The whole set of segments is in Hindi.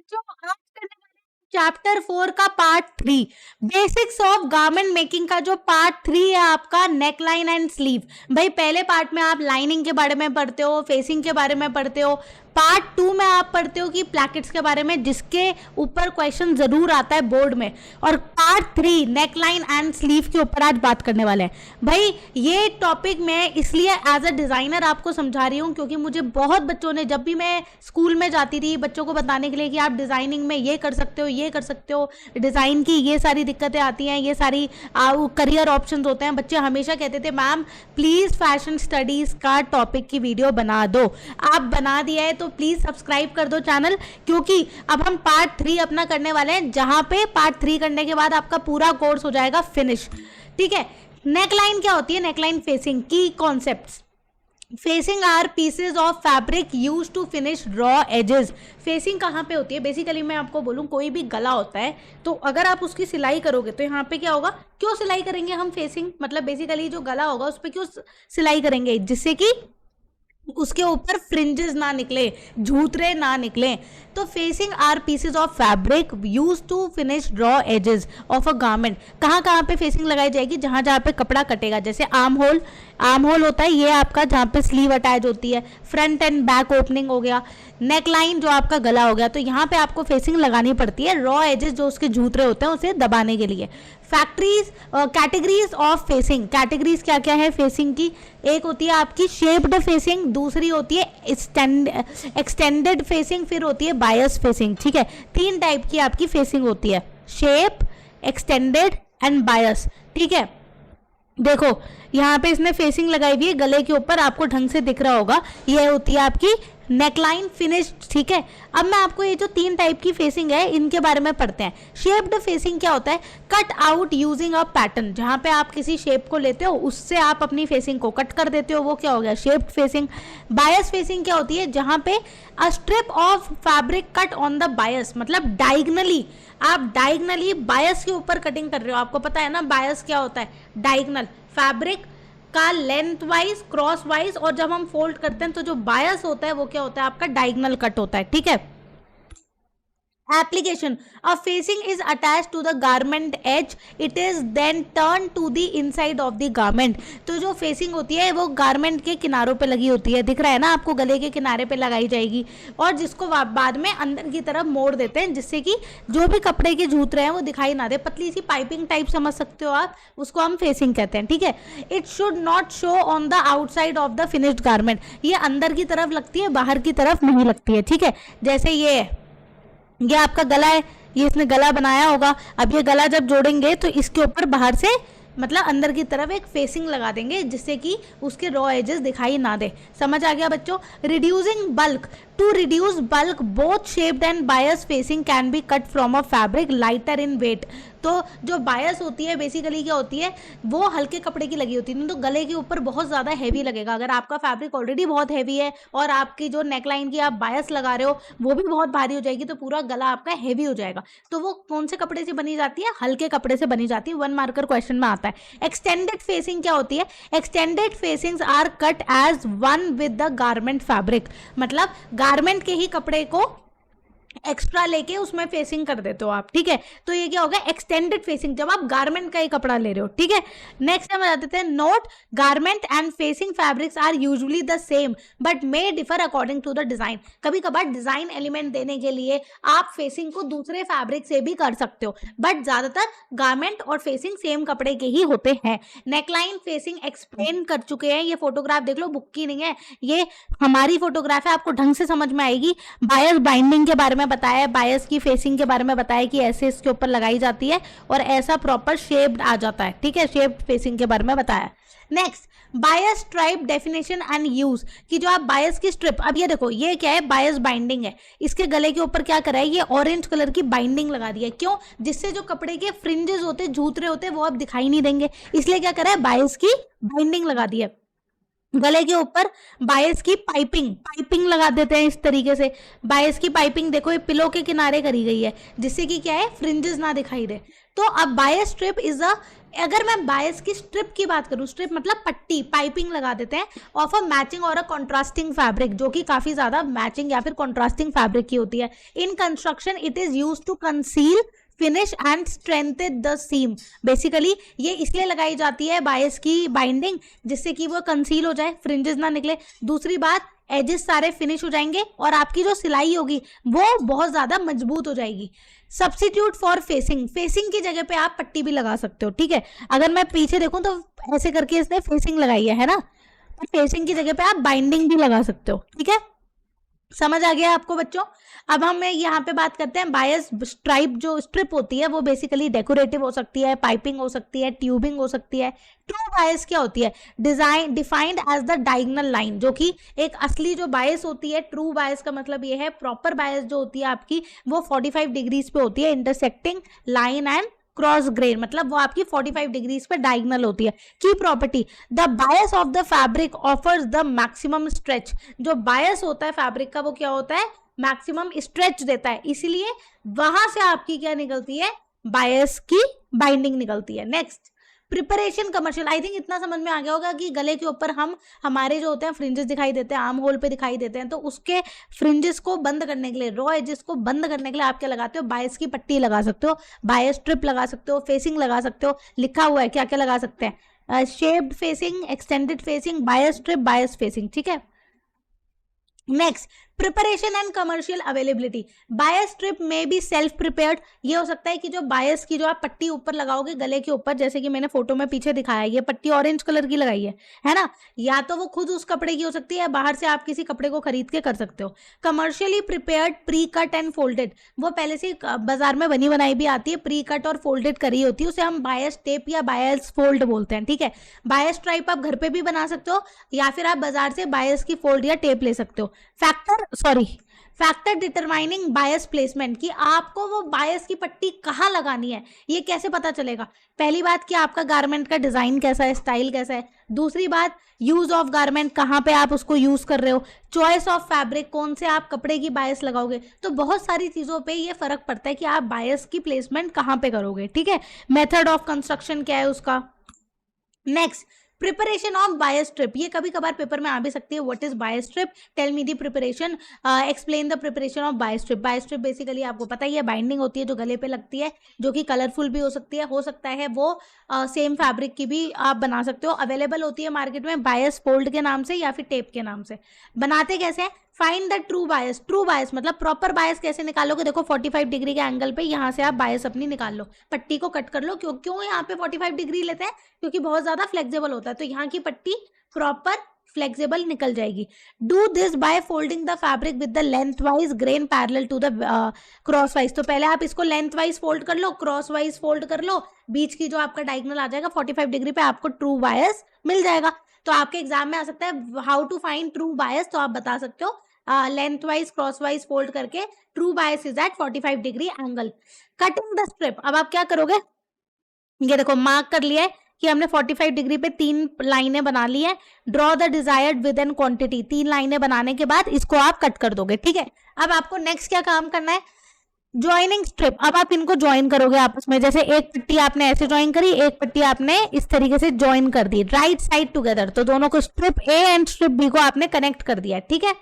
जो आज करने वाले चैप्टर 4 का part 3 basics of garment making का जो पार्ट 3 है आपका, नेक लाइन एंड स्लीव। भाई पहले पार्ट में आप लाइनिंग के बारे में पढ़ते हो, फेसिंग के बारे में पढ़ते हो, पार्ट 2 में आप पढ़ते हो कि प्लैकेट्स के बारे में, जिसके ऊपर क्वेश्चन जरूर आता है बोर्ड में। और part 3 neck line and sleeve के ऊपर आज बात करने वाले हैं। भाई ये टॉपिक मैं इसलिए एज अ डिज़ाइनर आपको समझा रही हूँ क्योंकि मुझे बहुत बच्चों ने, जब भी मैं स्कूल में जाती थी बच्चों को बताने के लिए कि आप डिज़ाइनिंग में ये कर सकते हो, ये कर सकते हो, डिज़ाइन की ये सारी दिक्कतें आती हैं, ये सारी करियर ऑप्शंस होते हैं, बच्चे हमेशा कहते थे मैम प्लीज़ फैशन स्टडीज़ का टॉपिक की वीडियो बना दो। आप बना दिया है तो प्लीज सब्सक्राइब कर दो चैनल, क्योंकि अब हम पार्ट 3 अपना करने वाले हैं, जहां पे पार्ट 3 करने के बाद आपका पूरा कोर्स हो जाएगा फिनिश। ठीक है, नेकलाइन क्या होती है? नेकलाइन फेसिंग की concepts. Facing are pieces of fabric use to finish raw edges. Facing कहाँ पे होती है? बेसिकली मैं आपको बोलूँ, कोई भी गला होता है तो अगर आप उसकी सिलाई करोगे तो यहाँ पे क्या होगा, क्यों सिलाई करेंगे हम फेसिंग, मतलब बेसिकली जो गला होगा उस पर क्यों सिलाई करेंगे? जिससे कि उसके ऊपर फ्रिंजेस ना निकले, झूतरे ना निकले। तो facing are pieces of fabric use to finish raw edges of a garment. कहाँ कहाँ पे फेसिंग लगाई जाएगी? जहाँ जहाँ पे कपड़ा कटेगा, जैसे आर्म होल, आर्म होल होता है ये आपका जहाँ पे स्लीव अटैच होती है, फ्रंट एंड बैक ओपनिंग हो गया, नेक लाइन जो आपका गला हो गया, तो यहाँ पे आपको फेसिंग लगानी पड़ती है रॉ एजेस जो उसके झूतरे होते हैं उसे दबाने के लिए। Factories categories of facing. Categories क्या क्या है फेसिंग की? एक होती है आपकी शेप्ड फेसिंग, दूसरी होती है एक्सटेंडेड फेसिंग, फिर होती है बायस फेसिंग। ठीक है, 3 टाइप की आपकी फेसिंग होती है, शेप, एक्सटेंडेड एंड बायस। ठीक है, देखो यहाँ पे इसने फेसिंग लगाई हुई है गले के ऊपर, आपको ढंग से दिख रहा होगा, ये होती है आपकी नेकलाइन फिनिश। ठीक है, अब मैं आपको ये जो 3 टाइप की फेसिंग है इनके बारे में पढ़ते हैं। शेप्ड फेसिंग क्या होता है? Cut out using a pattern. जहाँ पे आप किसी शेप को लेते हो उससे आप अपनी फेसिंग को कट कर देते हो, वो क्या हो गया? Shaped facing. बायस फेसिंग क्या होती है? जहाँ पे a strip of fabric cut on the बायस, मतलब डायगनली, आप डायगनली बायस के ऊपर कटिंग कर रहे हो। आपको पता है ना बायस क्या होता है? डायगनल फैब्रिक का लेंथ वाइज, क्रॉस वाइज, और जब हम फोल्ड करते हैं तो जो बायस होता है वो क्या होता है? आपका डायगनल कट होता है। ठीक है, application, a facing is attached to the garment edge, it is then turned to the inside of the garment। तो जो फेसिंग होती है वो गारमेंट के किनारों पे लगी होती है, दिख रहा है ना आपको, गले के किनारे पे लगाई जाएगी, और जिसको बाद में अंदर की तरफ मोड़ देते हैं जिससे कि जो भी कपड़े के झूतरे हैं वो दिखाई ना दे। पतली सी पाइपिंग टाइप समझ सकते हो आप, उसको हम फेसिंग कहते हैं। ठीक है, it should not show on the outside of the finished garment. ये अंदर की तरफ लगती है, बाहर की तरफ नहीं लगती है। ठीक है, जैसे ये आपका गला है, ये इसने गला बनाया होगा, अब ये गला जब जोड़ेंगे तो इसके ऊपर बाहर से, मतलब अंदर की तरफ एक फेसिंग लगा देंगे जिससे कि उसके रॉ एजेस दिखाई ना दे। समझ आ गया बच्चों? Reducing bulk, to reduce bulk both shaped and bias facing can be cut from a fabric lighter in weight. तो जो बायस होती है बेसिकली क्या होती है, वो हल्के कपड़े की लगी होती है, तो गले के ऊपर बहुत ज़्यादा हैवी लगेगा। अगर आपका फैब्रिक ऑलरेडी बहुत हैवी है और आपकी जो नेकलाइन की आप बायस लगा रहे हो वो भी बहुत भारी हो जाएगी, तो पूरा गला आपका हैवी हो जाएगा। तो वो कौन से कपड़े से बनी जाती है? हल्के कपड़े से बनी जाती है। 1 मार्कर क्वेश्चन में आता है। एक्सटेंडेड फेसिंग क्या होती है? Extended facings are cut as one with the garment fabric, मतलब गारमेंट के ही कपड़े को एक्स्ट्रा लेके उसमें फेसिंग कर देते हो आप। ठीक है, तो ये क्या होगा? एक्सटेंडेड फेसिंग, जब आप गारमेंट का ही कपड़ा ले रहे हो। ठीक है, नेक्स्ट हम बता देते हैं, note garment and facing fabrics are usually the same but may differ according to the design. कभी कभार डिजाइन एलिमेंट देने के लिए आप फेसिंग को दूसरे फैब्रिक से भी कर सकते हो, बट ज्यादातर गारमेंट और फेसिंग सेम कपड़े के ही होते हैं। नेकलाइन फेसिंग एक्सप्लेन कर चुके हैं, ये फोटोग्राफ देख लो, बुक की नहीं है, ये हमारी फोटोग्राफ है, आपको ढंग से समझ में आएगी। बायस बाइंडिंग के बारे में बताया है, बायस की फेसिंग के बारे में बताया कि ऐसे इसके ऊपर लगाई जाती है और ऐसा प्रॉपर शेप्ड आ जाता है। ठीक है, शेप्ड फेसिंग के बारे में बताया। Next, bias stripe definition and use, कि जो आप बायस की स्ट्रिप, अब ये देखो ये क्या है? बायस बाइंडिंग है, इसके गले के ऊपर क्या करा है? ये ऑरेंज कलर की बाइंडिंग लगा दी है। क्यों? जिससे जो कपड़े के फ्रिंजेस होते, झूतरे होते, वो अब दिखाई नहीं देंगे, इसलिए क्या करा है? बायस की बाइंडिंग लगा दी है। गले के ऊपर बायस की पाइपिंग लगा देते हैं इस तरीके से। बायस की पाइपिंग देखो ये पिलो के किनारे करी गई है जिससे कि क्या है? फ्रिंजेस ना दिखाई दे। तो अब बायस स्ट्रिप इज अ अगर मैं बायस की स्ट्रिप की बात करूं, स्ट्रिप मतलब पट्टी, पाइपिंग लगा देते हैं ऑफ अ मैचिंग और अ कॉन्ट्रास्टिंग फैब्रिक, जो कि काफी ज्यादा मैचिंग या फिर कॉन्ट्रास्टिंग फैब्रिक की होती है। In construction it is use to conceal, finish and strengthen the seam. Basically ये इसलिए लगाई जाती है बायस की बाइंडिंग, जिससे कि वो कंसील हो जाए, फ्रिंजेस ना निकले। दूसरी बात, एजेस सारे फिनिश हो जाएंगे और आपकी जो सिलाई होगी वो बहुत ज्यादा मजबूत हो जाएगी। सब्सिट्यूट फॉर फेसिंग, फेसिंग की जगह पे आप पट्टी भी लगा सकते हो, ठीक है। अगर मैं पीछे देखूं तो ऐसे करके इसने फेसिंग लगाई है ना, तो फेसिंग की जगह पे आप बाइंडिंग भी लगा सकते हो, ठीक है। समझ आ गया आपको बच्चों। अब हम यहाँ पे बात करते हैं बायस स्ट्राइप, जो स्ट्रिप होती है वो बेसिकली डेकोरेटिव हो सकती है, पाइपिंग हो सकती है, ट्यूबिंग हो सकती है। ट्रू बायस क्या होती है? Design defined as the diagonal line, जो कि एक असली जो बायस होती है, ट्रू बायस का मतलब ये है, प्रॉपर बायस जो होती है आपकी वो 45 डिग्रीज पे होती है, intersecting line and cross grain, मतलब वो आपकी 45 डिग्रीज पे डायगोनल होती है। की property, the bias of the fabric offers the maximum stretch. जो बायस होता है फैब्रिक का वो क्या होता है? मैक्सिमम स्ट्रेच देता है, इसीलिए वहां से आपकी क्या निकलती है? बायस की बाइंडिंग निकलती है। Next, preparation commercial. I think इतना समझ में आ गया होगा कि गले के ऊपर हम हमारे जो होते हैं फ्रिंजेस दिखाई देते हैं, आर्म होल पे दिखाई देते हैं, तो उसके फ्रिंजेस को बंद करने के लिए, रॉ एजेस को बंद करने के लिए आप क्या लगाते हो? बायस की पट्टी लगा सकते हो, बायस स्ट्रिप लगा सकते हो, फेसिंग लगा सकते हो, लिखा हुआ है क्या क्या लगा सकते हैं, शेप्ड फेसिंग, एक्सटेंडेड फेसिंग, बायस स्ट्रिप, बायस फेसिंग, ठीक है। Next, preparation and commercial availability. Bias strip में भी सेल्फ प्रिपेयर्ड, ये हो सकता है कि जो बायस की जो आप पट्टी ऊपर लगाओगे गले के ऊपर, जैसे कि मैंने फोटो में पीछे दिखाया, ये पट्टी ऑरेंज कलर की लगाई है ना, या तो वो खुद उस कपड़े की हो सकती है या बाहर से आप किसी कपड़े को खरीद के कर सकते हो। Commercially prepared, pre cut and folded, वो पहले से बाजार में बनी बनाई भी आती है, प्री कट और फोल्डेड करी होती है, उसे हम बायस टेप या बायस फोल्ड बोलते हैं, ठीक है। बायस स्ट्राइप आप घर पे भी बना सकते हो या फिर आप बाजार से बायस की फोल्ड या टेप ले सकते हो। फैक्टर डिटरमाइनिंग बायस प्लेसमेंट, कि आपको वो बायस की पट्टी कहाँ लगानी है, ये कैसे पता चलेगा? पहली बात कि आपका गारमेंट का डिजाइन कैसा है, स्टाइल कैसा है। दूसरी बात, यूज ऑफ गारमेंट, कहाँ पे आप उसको यूज कर रहे हो। चॉइस ऑफ फैब्रिक, कौन से आप कपड़े की बायस लगाओगे। तो बहुत सारी चीजों पे ये फर्क पड़ता है कि आप बायस की प्लेसमेंट कहाँ पे करोगे, ठीक है। मेथड ऑफ कंस्ट्रक्शन क्या है उसका। Next, preparation of bias strip, ये कभी कभार पेपर में आ भी सकती है। What is bias strip? Tell me the preparation, explain the preparation of bias strip. Bias strip basically आपको पता ही है, बाइंडिंग होती है जो गले पे लगती है, जो कि कलरफुल भी हो सकती है, हो सकता है वो सेम फैब्रिक की भी आप बना सकते हो। अवेलेबल होती है मार्केट में बायस फोल्ड के नाम से या फिर टेप के नाम से। बनाते कैसे हैं? Find the true bias. True bias मतलब प्रॉपर बायस कैसे निकालोगे? देखो 45 डिग्री के एंगल पे यहाँ से आप बायस अपनी निकाल लो, पट्टी को कट कर लो। क्यों यहाँ पे 45 डिग्री लेते हैं? क्योंकि बहुत ज्यादा फ्लेक्सिबल होता है, तो यहाँ की पट्टी प्रॉपर फ्लेक्सिबल निकल जाएगी। Do this by folding the fabric with the lengthwise grain parallel to the crosswise. तो पहले आप इसको लेंथ वाइज फोल्ड कर लो, क्रॉस वाइज फोल्ड कर लो, बीच की जो आपका डायगोनल आ जाएगा 45 डिग्री पे आपको ट्रू बायस मिल जाएगा। तो आपके एग्जाम में आ सकता है how to find true bias, तो आप बता सकते हो length wise cross wise fold करके true bias is at 45 degree angle. Cutting the strip, अब आप क्या करोगे? ये देखो मार्क कर लिया है कि हमने 45 डिग्री पे 3 लाइनें बना ली है। Draw the desired with and quantity, 3 लाइनें बनाने के बाद इसको आप कट कर दोगे, ठीक है। अब आपको नेक्स्ट क्या काम करना है? Joining strip. अब आप इनको ज्वाइन करोगे आपस में, जैसे एक पट्टी आपने ऐसे ज्वाइन करी, एक पट्टी आपने इस तरीके से ज्वाइन कर दी, राइट साइड टुगेदर, तो दोनों को strip A and strip B को आपने कनेक्ट कर दिया, ठीक है।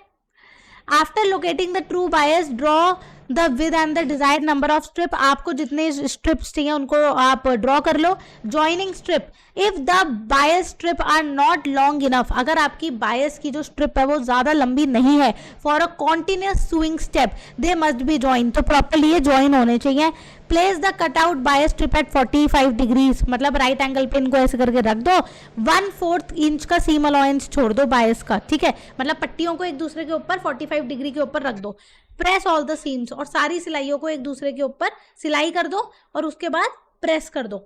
After locating the true bias, draw the width and the desired number of strip, आपको जितने स्ट्रिप्स चाहिए उनको आप ड्रॉ कर लो। Joining strip, if the bias strip are not long enough, अगर आपकी बायस की जो स्ट्रिप है वो ज्यादा लंबी नहीं है, for a continuous swing step they must be join, तो प्रॉपरली ये ज्वाइन होने चाहिए। Place the cutout bias strip at 45 degrees, मतलब राइट एंगल पे इनको ऐसे करके रख दो। 1/4 इंच का सीम अलाउंस छोड़ दो बायस का, ठीक है, मतलब पट्टियों को एक दूसरे के ऊपर 45 डिग्री के ऊपर रख दो। प्रेस ऑल द सीम्स, और सारी सिलाइयों को एक दूसरे के ऊपर सिलाई कर दो और उसके बाद प्रेस कर दो।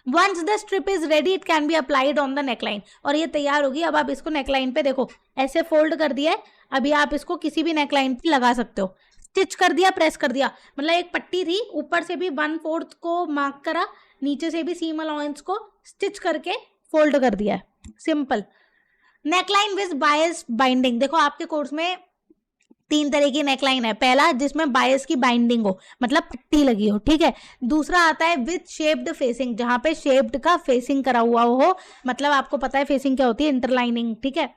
Once the strip is ready it can be applied on the neckline, और ये तैयार होगी। अब आप इसको नेकलाइन पे देखो ऐसे फोल्ड कर दिया है, अभी आप इसको किसी भी नेकलाइन पे लगा सकते हो। स्टिच कर दिया, प्रेस कर दिया, मतलब एक पट्टी थी, ऊपर से भी 1/4 को मार्क करा, नीचे से भी सीम अलाउंस को स्टिच करके फोल्ड कर दिया है, simple. Neckline with bias binding, देखो आपके कोर्स में तीन तरह की नेकलाइन है। पहला जिसमें बायस की बाइंडिंग हो, मतलब पट्टी लगी हो, ठीक है। दूसरा आता है विथ शेप्ड फेसिंग, जहां पे शेप्ड का फेसिंग करा हुआ हो, मतलब आपको पता है फेसिंग क्या होती है, इंटरलाइनिंग, ठीक है।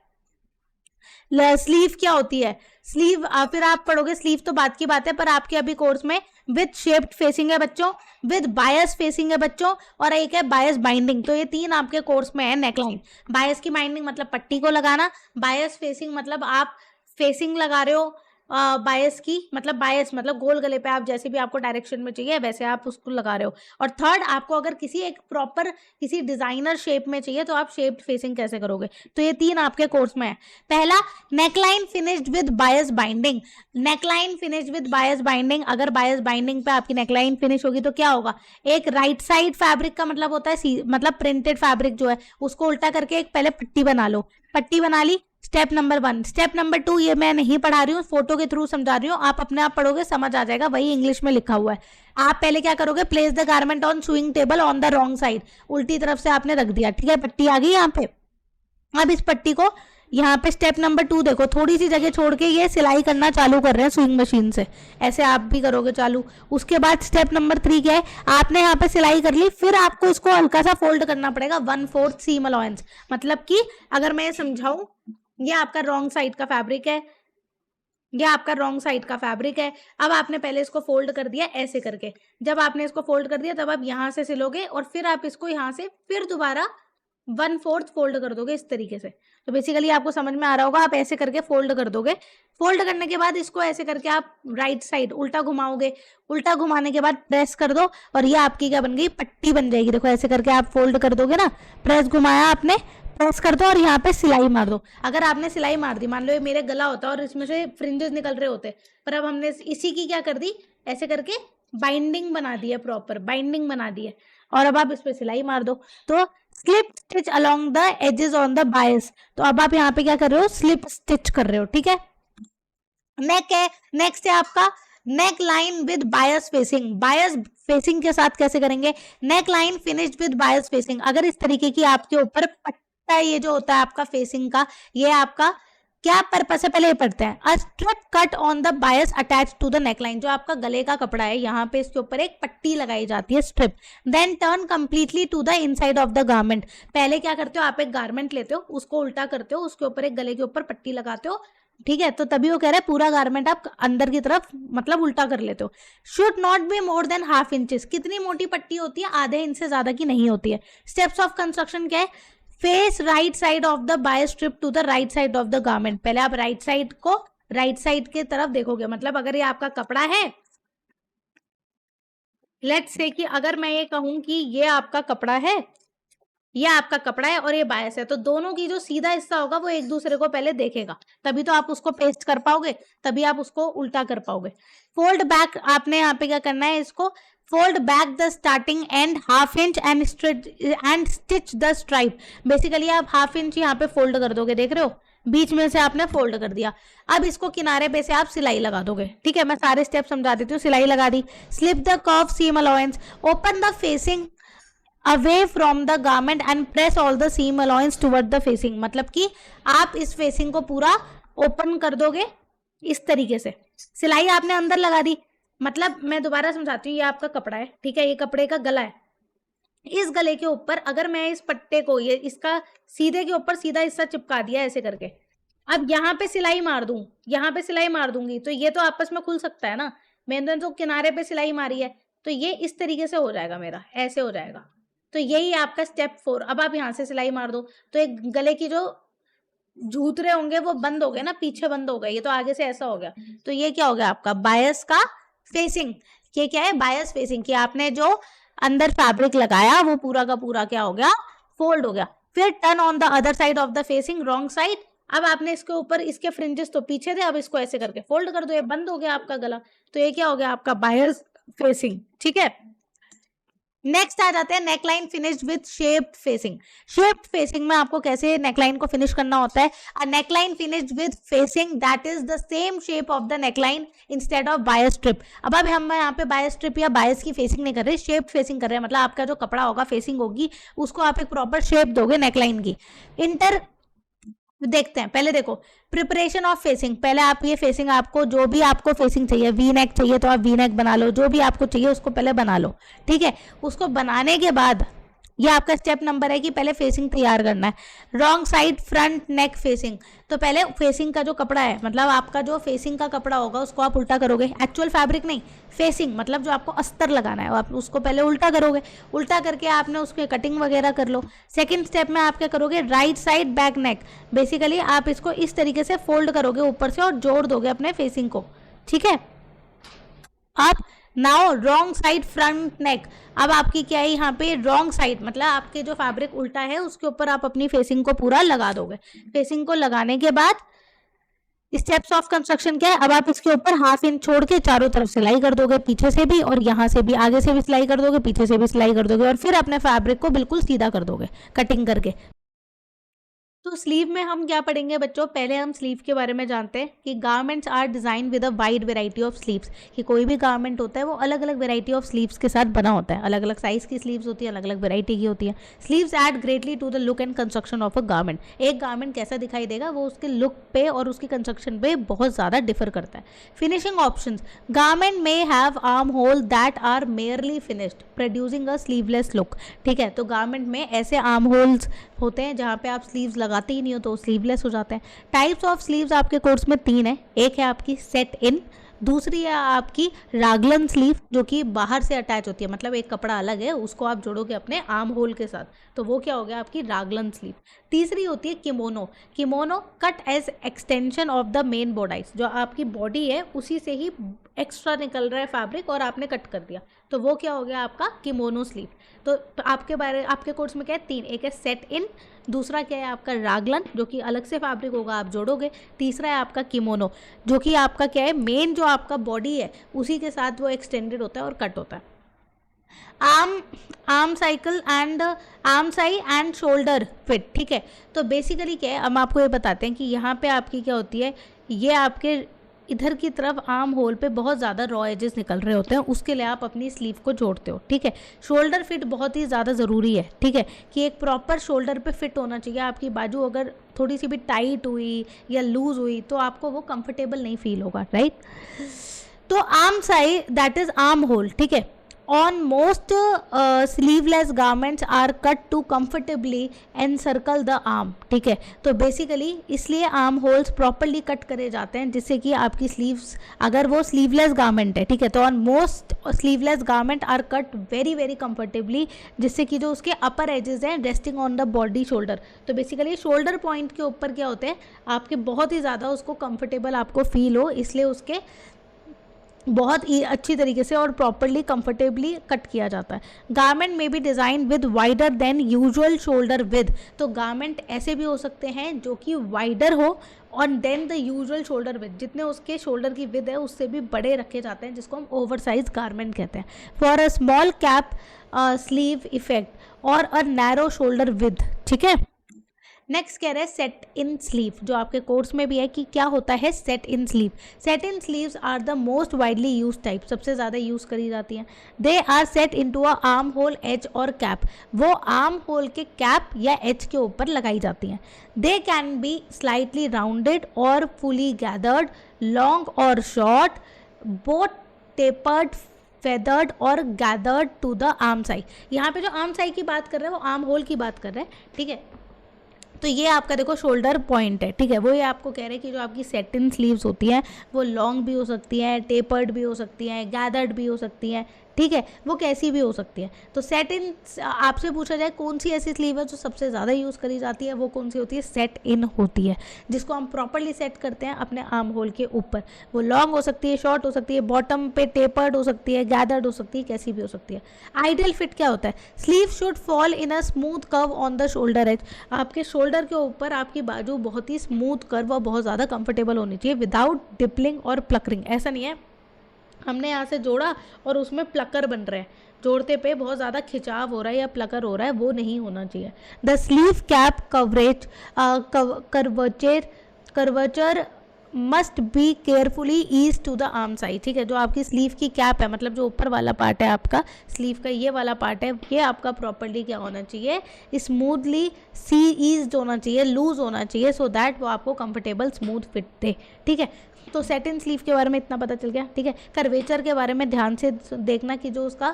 स्लीव क्या होती है, स्लीव फिर आप पढ़ोगे, स्लीव तो बात की बात है, पर आपके अभी कोर्स में विथ शेप्ड फेसिंग है बच्चों, विद बायस फेसिंग है बच्चों, और एक है बायस बाइंडिंग। तो ये तीन आपके कोर्स में है नेकलाइन। बायस की बाइंडिंग मतलब पट्टी को लगाना, बायस फेसिंग मतलब आप फेसिंग लगा रहे हो, बायस की मतलब बायस मतलब गोल गले पे आप जैसे भी आपको डायरेक्शन में चाहिए वैसे आप उसको लगा रहे हो। और थर्ड, आपको अगर किसी एक प्रॉपर किसी डिजाइनर शेप में चाहिए तो आप शेप्ड फेसिंग कैसे करोगे। तो ये तीन आपके कोर्स में है। पहला neckline finished with bias binding. Neckline finished with bias binding, अगर बायस बाइंडिंग पे आपकी नेकलाइन फिनिश होगी तो क्या होगा, एक राइट साइड फैब्रिक का मतलब होता है मतलब प्रिंटेड फैब्रिक जो है उसको उल्टा करके एक पहले पट्टी बना लो, पट्टी बना ली, स्टेप नंबर 1। स्टेप नंबर 2 ये मैं नहीं पढ़ा रही हूँ, फोटो के थ्रू समझा रही हूँ, आप अपने आप पढ़ोगे समझ आ जाएगा, वही इंग्लिश में लिखा हुआ है। आप पहले क्या करोगे, place the garment on swing table on the wrong side, उल्टी तरफ से आपने रख दिया, ठीक है, पट्टी आ गई यहाँ पे। अब इस पट्टी को यहाँ पे स्टेप नंबर 2 देखो, थोड़ी सी जगह छोड़ के ये सिलाई करना चालू कर रहे हैं स्विंग मशीन से, ऐसे आप भी करोगे चालू। उसके बाद स्टेप नंबर 3 क्या है, आपने यहाँ पे सिलाई कर ली, फिर आपको इसको हल्का सा फोल्ड करना पड़ेगा 1/4 सीम अलाउंस। मतलब कि अगर मैं समझाऊं, ये आपका रॉन्ग साइड का फैब्रिक है, ये आपका रॉन्ग साइड का फैब्रिक है। अब आपने पहले इसको फोल्ड कर दिया ऐसे करके, जब आपने इसको फोल्ड कर दिया तब आप यहाँ से सिलोगे और फिर आप इसको यहाँ से फिर दोबारा 1/4 फोल्ड कर दोगे इस तरीके से। तो बेसिकली आपको समझ में आ रहा होगा, आप ऐसे करके फोल्ड कर दोगे। फोल्ड करने के बाद इसको ऐसे करके आप राइट साइड उल्टा घुमाओगे, उल्टा घुमाने के बाद प्रेस कर दो और ये आपकी क्या बन गई, पट्टी बन जाएगी। देखो ऐसे करके आप फोल्ड कर दोगे ना, प्रेस घुमाया आपने, प्रेस कर दो और यहाँ पे सिलाई मार दो। अगर आपने सिलाई मार दी, मान लो ये मेरे गला होता और इसमें से फ्रिंजेस निकल रहे होते, पर अब हमने इसी की क्या कर दी, ऐसे करके बाइंडिंग बना दी है, प्रॉपर बाइंडिंग बना दी है, और अब आप इस पे सिलाई मार दो। तो slip stitch along the edges on the bias, तो अब आप यहाँ पे क्या कर रहे हो, स्लिप स्टिच कर रहे हो, ठीक है। नेक है, नेक्स्ट है आपका neck line with bias facing. Bias facing के साथ कैसे करेंगे, neck line finished with bias facing. अगर इस तरीके की आपके ऊपर पट्टा ये जो होता है आपका फेसिंग का, ये आपका क्या पर्पस है, पहले ये पढ़ते हैं। A strip cut on the bias attach to the neckline, जो आपका गले का कपड़ा है यहाँ पे इसके ऊपर एक पट्टी लगाई जाती है, strip. Then turn completely to the inside of the garment. पहले क्या करते हो, आप एक गारमेंट लेते हो, उसको उल्टा करते हो, उसके ऊपर एक गले के ऊपर पट्टी लगाते हो, ठीक है। तो तभी वो कह रहा है पूरा गारमेंट आप अंदर की तरफ मतलब उल्टा कर लेते हो। Should not be more than ½ inches. कितनी मोटी पट्टी होती है, आधे इंच से ज्यादा की नहीं होती है। स्टेप्स ऑफ कंस्ट्रक्शन क्या है, face right side of the bias strip to the right side of the garment. पहले आप राइट साइड को राइट साइड के तरफ देखोगे, मतलब अगर ये आपका कपड़ा है, लेट्स से कि अगर मैं ये कहूं कि ये आपका कपड़ा है, ये आपका कपड़ा है और ये बायस है, तो दोनों की जो सीधा हिस्सा होगा वो एक दूसरे को पहले देखेगा, तभी तो आप उसको पेस्ट कर पाओगे, तभी आप उसको उल्टा कर पाओगे। फोल्ड बैक, आपने यहाँ पे क्या करना है, इसको fold back the starting and ½ inch and stitch the stripe. Basically आप ½ इंच यहाँ पे फोल्ड कर दोगे, देख रहे हो, बीच में से आपने फोल्ड कर दिया। अब इसको किनारे पे से आप सिलाई लगा दोगे, ठीक है। मैं सारे स्टेप समझा देती हूँ। सिलाई लगा दी, slip the curve seam allowance, open the facing away from the garment and press all the seam allowance toward the facing. मतलब कि आप इस फेसिंग को पूरा ओपन कर दोगे इस तरीके से। सिलाई आपने अंदर लगा दी, मतलब मैं दोबारा समझाती हूँ, ये आपका कपड़ा है, ठीक है, ये कपड़े का गला है। इस गले के ऊपर अगर मैं इस पट्टे को ये इसका सीधे के ऊपर सीधा हिस्सा चिपका दिया ऐसे करके, अब यहाँ पे सिलाई मार दूं, यहाँ पे सिलाई मार दूंगी तो ये तो आपस में खुल सकता है ना। मैंने तो किनारे पे सिलाई मारी है, तो ये इस तरीके से हो जाएगा, मेरा ऐसे हो जाएगा। तो यही आपका स्टेप 4। अब आप यहाँ से सिलाई मार दो तो एक गले की जो झूतरे होंगे वो बंद हो गए ना, पीछे बंद हो गए, ये तो आगे से ऐसा हो गया। तो ये क्या हो गया आपका बायस का फेसिंग। ये क्या है, बायस फेसिंग, कि आपने जो अंदर फैब्रिक लगाया वो पूरा का पूरा क्या हो गया, फोल्ड हो गया। फिर turn on the other side of the facing wrong side. अब आपने इसके ऊपर इसके फ्रिंजेस तो पीछे थे, अब इसको ऐसे करके फोल्ड कर दो, ये बंद हो गया आपका गला। तो ये क्या हो गया आपका बायस फेसिंग, ठीक है। नेक्स्ट आ जाते हैं neckline finished with shaped facing. Shaped facing में आपको कैसे नेकलाइन को फिनिश करना होता है, a neckline finished with facing that is the same shape of the neckline instead of bias strip. अब हम यहाँ पे बायस स्ट्रिप या बायस की फेसिंग नहीं कर रहे, शेप्ड फेसिंग कर रहे हैं। मतलब आपका जो कपड़ा होगा, फेसिंग होगी, उसको आप एक प्रॉपर शेप दोगे नेकलाइन की। इंटर देखते हैं। पहले देखो प्रिपरेशन ऑफ फेसिंग, पहले आप ये फेसिंग, आपको जो भी आपको फेसिंग चाहिए, वी नेक चाहिए तो आप वी नेक बना लो, जो भी आपको चाहिए उसको पहले बना लो, ठीक है। उसको बनाने के बाद ये आपका स्टेप नंबर है कि पहले फेसिंग तैयार करना है। रॉन्ग साइड फ्रंट नेक फेसिंग, तो पहले फेसिंग का जो कपड़ा है, मतलब आपका जो फेसिंग का कपड़ा होगा उसको आप उल्टा करोगे, एक्चुअल फैब्रिक नहीं, फेसिंग मतलब जो आपको अस्तर लगाना है आप उसको पहले उल्टा करोगे। उल्टा करके आपने उसकी कटिंग वगैरह कर लो। सेकंड स्टेप में आप क्या करोगे, right side back neck, basically आप इसको इस तरीके से फोल्ड करोगे ऊपर से और जोड़ दोगे अपने फेसिंग को, ठीक है। अब नाउ रॉन्ग साइड फ्रंट नेक, अब आपकी क्या है यहाँ पे रॉन्ग साइड, मतलब आपके जो फैब्रिक उल्टा है उसके ऊपर आप अपनी फेसिंग को पूरा लगा दोगे। फेसिंग को लगाने के बाद स्टेप्स ऑफ कंस्ट्रक्शन क्या है, अब आप इसके ऊपर हाफ इंच छोड़ के चारों तरफ सिलाई कर दोगे, पीछे से भी और यहाँ से भी, आगे से भी सिलाई कर दोगे, पीछे से भी सिलाई कर दोगे और फिर अपने फैब्रिक को बिल्कुल सीधा कर दोगे कटिंग करके। तो स्लीव में हम क्या पढ़ेंगे बच्चों, पहले हम स्लीव के बारे में जानते हैं कि garments are design with a wide variety of sleeves, कि कोई भी गारमेंट होता है वो अलग अलग वेराइटी ऑफ स्लीव्स के साथ बना होता है, अलग अलग साइज की स्लीव्स होती है, अलग अलग वेराइटी की होती है। Sleeves add greatly to the look and construction of a garment, एक गारमेंट कैसा दिखाई देगा वो उसके लुक पे और उसकी कंस्ट्रक्शन पे बहुत ज़्यादा डिफर करता है। Finishing options, garment may have arm hole that are merely finished producing a sleeveless look, ठीक है। तो गारमेंट में ऐसे आर्म होल्स होते हैं जहाँ पे आप स्लीव्स लगाते ही नहीं हो तो स्लीवलेस हो जाते हैं। टाइप्स ऑफ स्लीव्स आपके कोर्स में 3 है, एक है आपकी सेट इन, दूसरी है आपकी रागलन स्लीव जो कि बाहर से अटैच होती है, मतलब एक कपड़ा अलग है उसको आप जोड़ोगे अपने आर्म होल के साथ, तो वो क्या हो गया आपकी रागलन स्लीव। तीसरी होती है kimono, kimono cut as extension of the main body, जो आपकी बॉडी है उसी से ही एक्स्ट्रा निकल रहा है फैब्रिक और आपने कट कर दिया, तो वो क्या हो गया आपका किमोनो स्लीव। तो आपके कोर्स में क्या है 3, एक है सेट इन, दूसरा क्या है आपका रागलन जो कि अलग से फैब्रिक होगा आप जोड़ोगे, तीसरा है आपका किमोनो जो कि आपका क्या है मेन जो आपका बॉडी है उसी के साथ वो एक्सटेंडेड होता है और कट होता है। Arm cycle and arm Sai and shoulder fit, ठीक है। तो बेसिकली क्या है, हम आपको ये बताते हैं कि यहाँ पे आपकी क्या होती है, ये आपके इधर की तरफ आर्म होल पे बहुत ज़्यादा रॉ एजेस निकल रहे होते हैं, उसके लिए आप अपनी स्लीव को जोड़ते हो, ठीक है। शोल्डर फिट बहुत ही ज़्यादा ज़रूरी है, ठीक है, कि एक प्रॉपर शोल्डर पे फिट होना चाहिए। आपकी बाजू अगर थोड़ी सी भी टाइट हुई या लूज हुई तो आपको वो कंफर्टेबल नहीं फील होगा, राइट। तो arm Sai that is arm hole, ठीक है। On most sleeveless garments are cut to comfortably encircle the arm, ठीक है। तो बेसिकली इसलिए आर्म होल्स प्रॉपरली कट करे जाते हैं जिससे कि आपकी स्लीव्स, अगर वो स्लीवलेस गारमेंट है, ठीक है, तो on most sleeveless garment are cut very very comfortably, जिससे कि जो उसके अपर एजेस हैं resting on the body shoulder, तो बेसिकली शोल्डर पॉइंट के ऊपर क्या होते हैं आपके बहुत ही ज़्यादा उसको कंफर्टेबल आपको फील हो, इसलिए उसके बहुत ही अच्छी तरीके से और प्रॉपरली कंफर्टेबली कट किया जाता है। गारमेंट में भी design with wider than usual shoulder with, तो गारमेंट ऐसे भी हो सकते हैं जो कि वाइडर हो और than the usual shoulder width, जितने उसके शोल्डर की विद है उससे भी बड़े रखे जाते हैं, जिसको हम ओवर साइज गारमेंट कहते हैं। For a small cap sleeve effect और अ नैरो शोल्डर विद, ठीक है। नेक्स्ट कह रहे हैं सेट इन स्लीव, जो आपके कोर्स में भी है कि क्या होता है set in sleeve. Set in sleeves are the most widely use type, सबसे ज़्यादा यूज़ करी जाती हैं। They are set into a arm hole edge और कैप, वो आर्म होल के कैप या एज के ऊपर लगाई जाती हैं। They can be slightly rounded और फुली गैदर्ड, लॉन्ग और शॉर्ट, बोथ टेपर्ड, फेदर्ड और gathered to the arm scye. यहाँ पे जो आर्म साई की बात कर रहे हैं वो आर्म होल की बात कर रहे हैं, ठीक है। तो ये आपका देखो शोल्डर पॉइंट है, ठीक है, वो ये आपको कह रहे हैं कि जो आपकी सेट इन स्लीव्स होती हैं वो लॉन्ग भी हो सकती हैं, टेपर्ड भी हो सकती हैं, गैदर्ड भी हो सकती हैं, ठीक है, वो कैसी भी हो सकती है। तो सेट इन, आपसे पूछा जाए कौन सी ऐसी स्लीव है जो सबसे ज़्यादा यूज़ करी जाती है, वो कौन सी होती है, सेट इन होती है, जिसको हम प्रॉपरली सेट करते हैं अपने आर्म होल के ऊपर। वो लॉन्ग हो सकती है, शॉर्ट हो सकती है, बॉटम पे टेपर्ड हो सकती है, गैदर्ड हो सकती है, कैसी भी हो सकती है। आइडियल फिट क्या होता है, sleeve should fall in a smooth curve on the shoulder edge, आपके शोल्डर के ऊपर आपकी बाजू बहुत ही स्मूथ कर्व और बहुत ज़्यादा कंफर्टेबल होनी चाहिए, विदाउट डिपलिंग और प्लकरिंग। ऐसा नहीं है हमने यहाँ से जोड़ा और उसमें प्लकर बन रहे हैं, जोड़ते पे बहुत ज़्यादा खिंचाव हो रहा है या प्लकर हो रहा है, वो नहीं होना चाहिए। The sleeve cap coverage curvature must be carefully ease to the arm side, ठीक है। जो आपकी स्लीव की कैप है, मतलब जो ऊपर वाला पार्ट है आपका स्लीव का, ये वाला पार्ट है, ये आपका प्रॉपर्ली क्या होना चाहिए, स्मूथली सी ईज होना चाहिए, लूज होना चाहिए, सो दैट वो आपको कंफर्टेबल स्मूथ फिट दे, ठीक है। तो सेट इन स्लीव के बारे में इतना पता चल गया, ठीक है। कर्वेचर के बारे में ध्यान से देखना कि जो उसका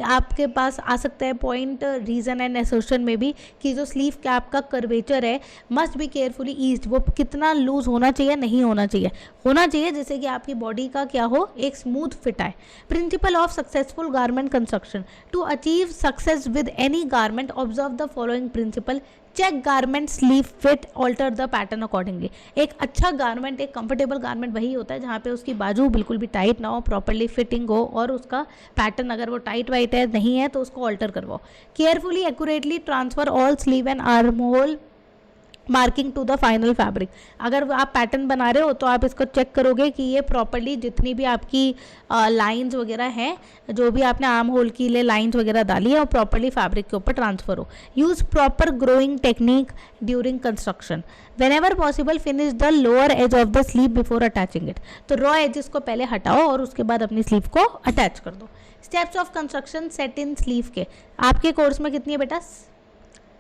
आपके पास आ सकता है पॉइंट रीजन एंड एसोसिएशन में भी, कि जो स्लीव कैप का कर्वेचर है मस्ट बी केयरफुली ईज्ड, वो कितना लूज होना चाहिए, नहीं होना चाहिए, होना चाहिए जिससे कि आपकी बॉडी का क्या हो, एक स्मूथ फिट आए। Principle of successful garment construction, to achieve success with any garment observe the following principle, check garment sleeve fit, alter the pattern accordingly. एक अच्छा गारमेंट, एक कंफर्टेबल गारमेंट वही होता है जहाँ पे उसकी बाजू बिल्कुल भी टाइट ना हो, प्रॉपर्ली फिटिंग हो, और उसका पैटर्न अगर वो टाइट वाइट है नहीं है तो उसको ऑल्टर करवाओ। Carefully accurately transfer all sleeve and arm hole marking to the final fabric. अगर आप पैटर्न बना रहे हो तो आप इसको चेक करोगे कि ये प्रॉपर्ली जितनी भी आपकी लाइंस वगैरह हैं, जो भी आपने आर्म होल के लिए लाइंस वगैरह डाली है, वो प्रॉपर्ली फैब्रिक के ऊपर ट्रांसफर हो। Use proper growing technique during construction, whenever possible finish the lower edge of the sleeve before attaching it. तो रॉ एजेस को पहले हटाओ और उसके बाद अपनी स्लीव को अटैच कर दो। Steps of construction set in sleeve के आपके कोर्स में कितनी है बेटा,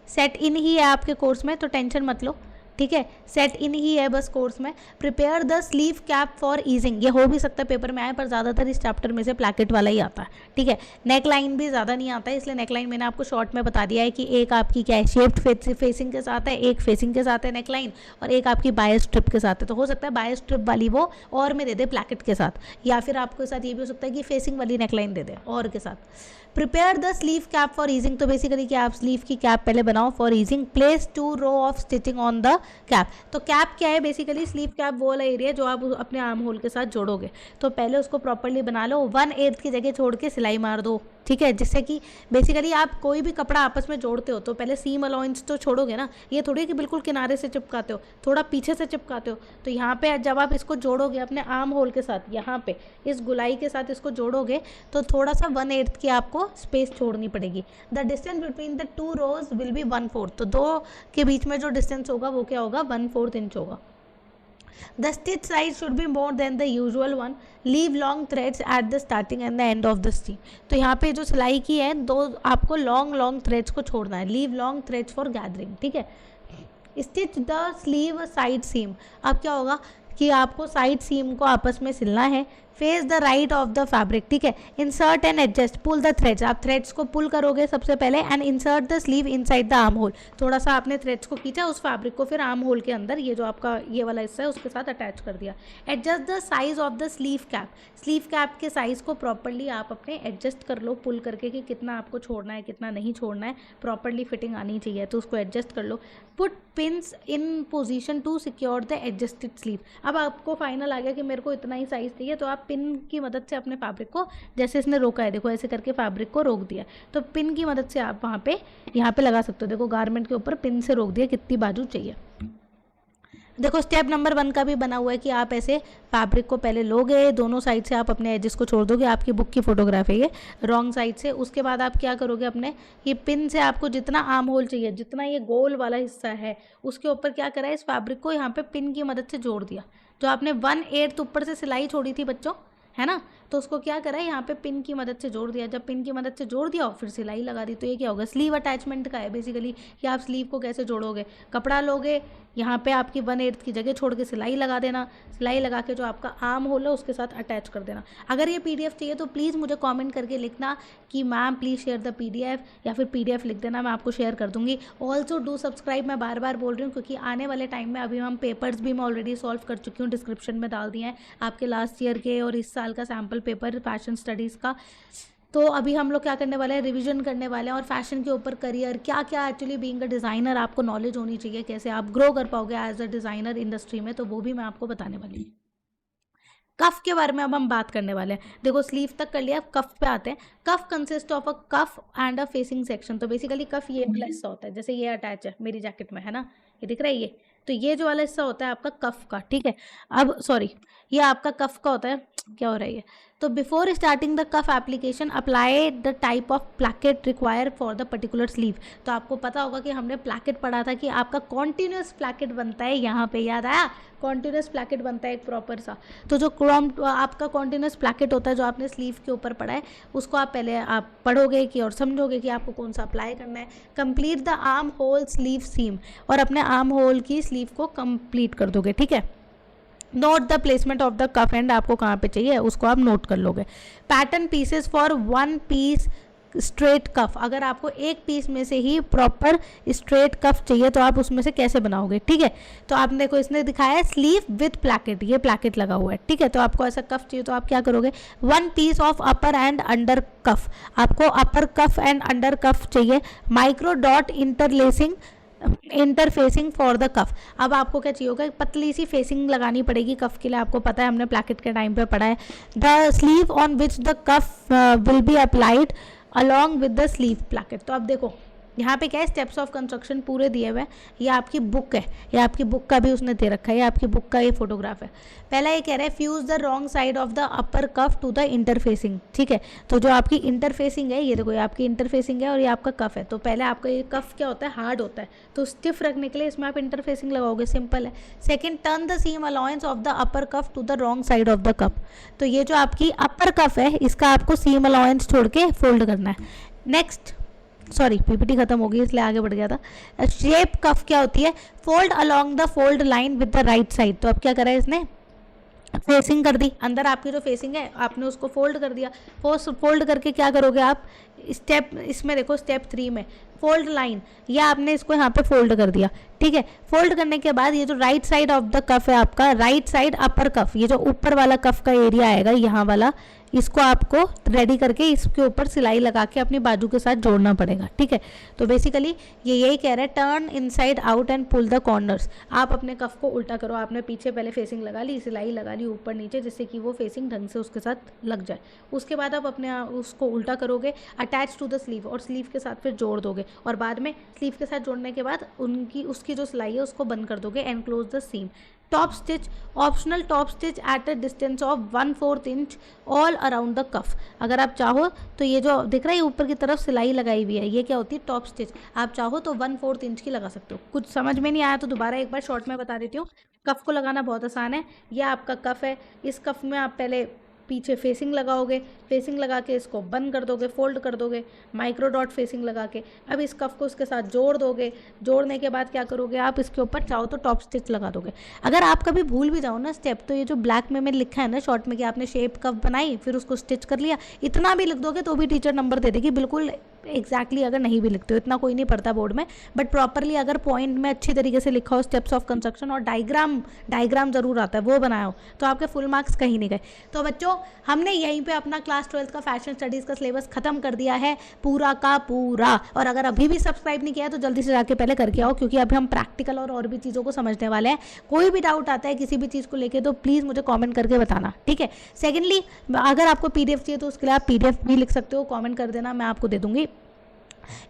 सेट इन ही है आपके कोर्स में, तो टेंशन मत लो, ठीक है। सेट इन ही है बस कोर्स में। Prepare the sleeve cap for easing, ये हो भी सकता है पेपर में आए, पर ज़्यादातर इस चैप्टर में से प्लैकेट वाला ही आता है, ठीक है। नेक लाइन भी ज़्यादा नहीं आता है, इसलिए नेक लाइन मैंने आपको शॉर्ट में बता दिया है कि एक आपकी क्या है, शेप्ड फेसिंग के साथ है, एक फेसिंग के साथ है नेक लाइन, और एक आपकी बायस स्ट्रिप के साथ है। तो हो सकता है बायस स्ट्रिप वाली वो और में दे दे प्लैकेट के साथ, या फिर आपके साथ ये भी हो सकता है कि फेसिंग वाली नेक लाइन दे दे और के साथ। Prepare the sleeve cap for easing, तो बेसिकली क्या आप स्लीव की कैप पहले बनाओ for easing. Place 2 row of stitching on the cap, तो कैप क्या है, बेसिकली स्लीव कैप वो वाला एरिया जो आप अपने आर्म होल के साथ जोड़ोगे, तो पहले उसको प्रॉपर्ली बना लो। 1/8 की जगह छोड़ के सिलाई मार दो, ठीक है। जिससे कि बेसिकली आप कोई भी कपड़ा आपस में जोड़ते हो तो पहले सीम अलाउंस तो छोड़ोगे ना, ये थोड़ी कि बिल्कुल किनारे से चिपकाते हो, थोड़ा पीछे से चिपकाते हो। तो यहाँ पे जब आप इसको जोड़ोगे अपने आर्म होल के साथ, यहाँ पे इस गुलाई के साथ इसको जोड़ोगे, तो थोड़ा सा 1/8 की आपको स्पेस छोड़नी पड़ेगी। The distance between the 2 rows will be 1/4, तो 2 के बीच में जो डिस्टेंस होगा वो क्या होगा, 1/4 इंच होगा। The stitch size should be more than the usual one. Leave long threads at the starting and the end of the seam. तो यहाँ पे जो सिलाई की है, दो आपको लॉन्ग थ्रेड्स को छोड़ना है। Leave long threads for gathering, ठीक है। Stitch the sleeve side seam, अब क्या होगा कि आपको साइड सीम को आपस में सिलना है। Face the right of the fabric, ठीक है। Insert and adjust, pull the threads, आप थ्रेड्स को पुल करोगे सबसे पहले, and insert the sleeve inside the arm hole, थोड़ा सा आपने थ्रेड्स को खींचा, उस फैब्रिक को फिर आर्म होल के अंदर, ये जो आपका ये वाला हिस्सा है उसके साथ अटैच कर दिया। Adjust the size of the sleeve cap, sleeve cap के साइज़ को प्रॉपरली आप अपने एडजस्ट कर लो, पुल करके कि कितना आपको छोड़ना है कितना नहीं छोड़ना है, प्रॉपरली फिटिंग आनी चाहिए, तो उसको एडजस्ट कर लो। Put pins in position to secure the adjusted sleeve, अब आपको फाइनल आ गया कि मेरे को इतना ही साइज़ चाहिए, तो आप पिन की मदद से अपने फैब्रिक को, जैसे इसने रोका है देखो ऐसे करके फैब्रिक को रोक दिया, तो पिन की मदद से आप वहाँ पे यहाँ पे लगा सकते हो। देखो गारमेंट के ऊपर पिन से रोक दिया, कितनी बाजू चाहिए। देखो स्टेप नंबर 1 का भी बना हुआ है कि आप ऐसे फैब्रिक को पहले लोगे, दोनों साइड से आप अपने एजेस को छोड़ दोगे, आपकी बुक की फोटोग्राफ है ये, रॉन्ग साइड से। उसके बाद आप क्या करोगे, अपने ये पिन से आपको जितना आर्म होल चाहिए, जितना ये गोल वाला हिस्सा है, उसके ऊपर क्या करा है, इस फैब्रिक को यहाँ पे पिन की मदद से जोड़ दिया। जो आपने 1/8 ऊपर से सिलाई छोड़ी थी बच्चों, है ना, तो उसको क्या करा है, यहाँ पे पिन की मदद से जोड़ दिया। जब पिन की मदद से जोड़ दिया और फिर सिलाई लगा दी, तो ये क्या होगा, स्लीव अटैचमेंट का है बेसिकली, कि आप स्लीव को कैसे जोड़ोगे। कपड़ा लोगे, यहाँ पे आपकी 1/8 की जगह छोड़ के सिलाई लगा देना, सिलाई लगा के जो आपका आर्म होल है उसके साथ अटैच कर देना। अगर ये PDF चाहिए तो प्लीज़ मुझे कमेंट करके लिखना कि ma'am please share the PDF, या फिर PDF लिख देना, मैं आपको शेयर कर दूँगी। ऑल्सो डू सब्सक्राइब, मैं बार बार बोल रही हूँ क्योंकि आने वाले टाइम में अभी हम पेपर्स भी मैं ऑलरेडी सॉल्व कर चुकी हूँ, डिस्क्रिप्शन में डाल दिए हैं आपके लास्ट ईयर के और इस साल का सैम्पल पेपर फैशन स्टडीज़ का। तो अभी हम लोग क्या करने वाले हैं, रिवीजन करने वाले हैं, और फैशन के ऊपर करियर क्या क्या एक्चुअली बीइंग अ डिज़ाइनर आपको नॉलेज होनी चाहिए, कैसे आप ग्रो कर पाओगे एज अ डिज़ाइनर इंडस्ट्री में, तो वो भी मैं आपको बताने वाली हूँ। कफ के बारे में अब हम बात करने वाले हैं। देखो स्लीव तक कर लिया, अब कफ पे आते हैं। Cuff consist of a cuff and a facing section, तो बेसिकली कफ ये वाला हिस्सा होता है, जैसे ये अटैच है मेरी जैकेट में, है ना, ये दिख रहा है ये, तो ये जो वाला हिस्सा होता है आपका कफ का, ठीक है। अब सॉरी, ये आपका कफ का होता है, क्या हो रहा है ये, तो before starting the cuff application apply the type of placket require for the particular sleeve. तो आपको पता होगा कि हमने प्लैकेट पढ़ा था कि आपका कॉन्टिन्यूस प्लैकेट बनता है, यहाँ पे याद आया, कॉन्टिन्यूस प्लैकेट बनता है एक प्रॉपर सा। तो जो आपका कॉन्टिन्यूस प्लैकेट होता है जो आपने स्लीव के ऊपर पढ़ा है, उसको आप पहले आप पढ़ोगे कि और समझोगे कि आपको कौन सा अप्लाई करना है। Complete the arm hole sleeve seam, और अपने आर्म होल की स्लीव को कंप्लीट कर दोगे, ठीक है। Note the placement of the cuff end, आपको कहाँ पे चाहिए उसको आप नोट कर लोगे। Pattern pieces for 1 piece straight cuff, अगर आपको एक पीस में से ही प्रॉपर स्ट्रेट कफ चाहिए तो आप उसमें से कैसे बनाओगे, ठीक है। तो आपने देखो इसने दिखाया है स्लीव विद प्लैकेट, ये प्लैकेट लगा हुआ है, ठीक है। तो आपको ऐसा कफ चाहिए तो आप क्या करोगे, 1 piece of upper and under cuff, आपको upper cuff and under cuff चाहिए। Micro dot interlacing interfacing for the cuff, अब आपको क्या चाहिए होगा, पतली सी फेसिंग लगानी पड़ेगी कफ के लिए, आपको पता है हमने प्लैकेट के टाइम पे पढ़ा है। The sleeve on which the cuff will be applied along with the sleeve placket. तो अब देखो यहाँ पे क्या है, स्टेप्स ऑफ कंस्ट्रक्शन पूरे दिए हुए हैं। ये आपकी बुक है, ये आपकी बुक का भी उसने दे रखा है, ये आपकी बुक का ये फोटोग्राफ है। पहला ये कह रहा है fuse the wrong side of the upper cuff to the interfacing, ठीक है। तो जो आपकी इंटरफेसिंग है, ये देखो ये आपकी इंटरफेसिंग है और ये आपका कफ है। तो पहले आपका ये कफ क्या होता है, हार्ड होता है, तो स्टिफ रखने के लिए इसमें आप इंटरफेसिंग लगाओगे, सिंपल है। Second, turn the seam allowance of the upper cuff to the wrong side of the cuff. तो ये जो आपकी अपर कफ है इसका आपको सीम अलाउंस छोड़ के फोल्ड करना है। नेक्स्ट, सॉरी पीपीटी खत्म हो गई इसलिए आगे बढ़ गया था। शेप कफ क्या होती है, fold along the fold line with the right side. तो अब क्या करा है इसने, फेसिंग कर दी, अंदर आपकी जो फेसिंग है आपने उसको फोल्ड कर दिया। फोल्ड करके क्या करोगे आप, स्टेप इसमें देखो स्टेप 3 में फोल्ड लाइन, या आपने इसको यहाँ पे फोल्ड कर दिया, ठीक है। फोल्ड करने के बाद ये जो राइट साइड ऑफ द कफ है आपका, राइट साइड अपर कफ, ये जो ऊपर वाला कफ का एरिया आएगा यहाँ वाला, इसको आपको रेडी करके इसके ऊपर सिलाई लगा के अपनी बाजू के साथ जोड़ना पड़ेगा, ठीक है। तो बेसिकली ये यही कह रहा है, turn inside out and pull the corners. आप अपने कफ को उल्टा करो, आपने पीछे पहले फेसिंग लगा ली, सिलाई लगा ली ऊपर नीचे, जिससे कि वो फेसिंग ढंग से उसके साथ लग जाए। उसके बाद आप अपने उसको उल्टा करोगे, अटैच टू द स्लीव, और स्लीव के साथ फिर जोड़ दोगे, और बाद में स्लीव के साथ जोड़ने के बाद उसकी जो सिलाई है उसको बंद कर दोगे and close the seam. Top stitch, optional top stitch at a distance of 1/4 inch all around the cuff. अगर आप चाहो तो ये जो दिख रहा है ऊपर की तरफ सिलाई लगाई हुई है, ये क्या होती है, टॉप स्टिच। आप चाहो तो 1/4 इंच की लगा सकते हो। कुछ समझ में नहीं आया तो दोबारा एक बार शॉर्ट में बता देती हूँ। कफ को लगाना बहुत आसान है। ये आपका कफ है, इस कफ में आप पहले पीछे फेसिंग लगाओगे, फेसिंग लगा के इसको बंद कर दोगे, फोल्ड कर दोगे, माइक्रो डॉट फेसिंग लगा के। अब इस कफ को उसके साथ जोड़ दोगे, जोड़ने के बाद क्या करोगे आप, इसके ऊपर चाहो तो टॉप स्टिच लगा दोगे। अगर आप कभी भूल भी जाओ ना स्टेप, तो ये जो ब्लैक में मैंने लिखा है ना शॉर्ट में कि आपने शेप कफ बनाई फिर उसको स्टिच कर लिया, इतना भी लिख दोगे तो भी टीचर नंबर दे देगी, बिल्कुल एग्जैक्टली अगर नहीं भी लिखते हो, इतना कोई नहीं पढ़ता बोर्ड में। बट प्रॉपरली अगर पॉइंट में अच्छी तरीके से लिखा हो स्टेप्स ऑफ कंस्ट्रक्शन, और डायग्राम जरूर आता है, वो बनाया हो, तो आपके फुल मार्क्स कहीं नहीं गए। तो बच्चों हमने यहीं पे अपना क्लास 12 का फैशन स्टडीज़ का सिलेबस खत्म कर दिया है पूरा का पूरा। और अगर अभी भी सब्सक्राइब नहीं किया है तो जल्दी से जाके पहले करके आओ, क्योंकि अभी हम प्रैक्टिकल और भी चीज़ों को समझने वाले हैं। कोई भी डाउट आता है किसी भी चीज़ को लेके तो प्लीज़ मुझे कॉमेंट करके बताना, ठीक है। सेकेंडली, अगर आपको PDF चाहिए तो उसके लिए आप PDF भी लिख सकते हो, कॉमेंट कर देना, मैं आपको दे दूँगी।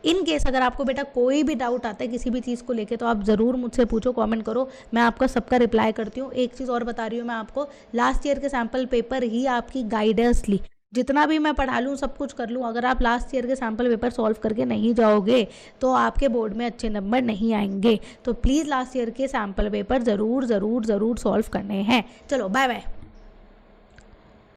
इन केस अगर आपको बेटा कोई भी डाउट आता है किसी भी चीज़ को लेके तो आप ज़रूर मुझसे पूछो, कमेंट करो, मैं आपका सबका रिप्लाई करती हूँ। एक चीज़ और बता रही हूँ मैं आपको, लास्ट ईयर के सैम्पल पेपर ही आपकी गाइड है असली। जितना भी मैं पढ़ा लूँ, सब कुछ कर लूँ, अगर आप लास्ट ईयर के सैम्पल पेपर सॉल्व करके नहीं जाओगे तो आपके बोर्ड में अच्छे नंबर नहीं आएंगे। तो प्लीज़ लास्ट ईयर के सैम्पल पेपर ज़रूर ज़रूर ज़रूर सॉल्व करने हैं। चलो बाय बाय।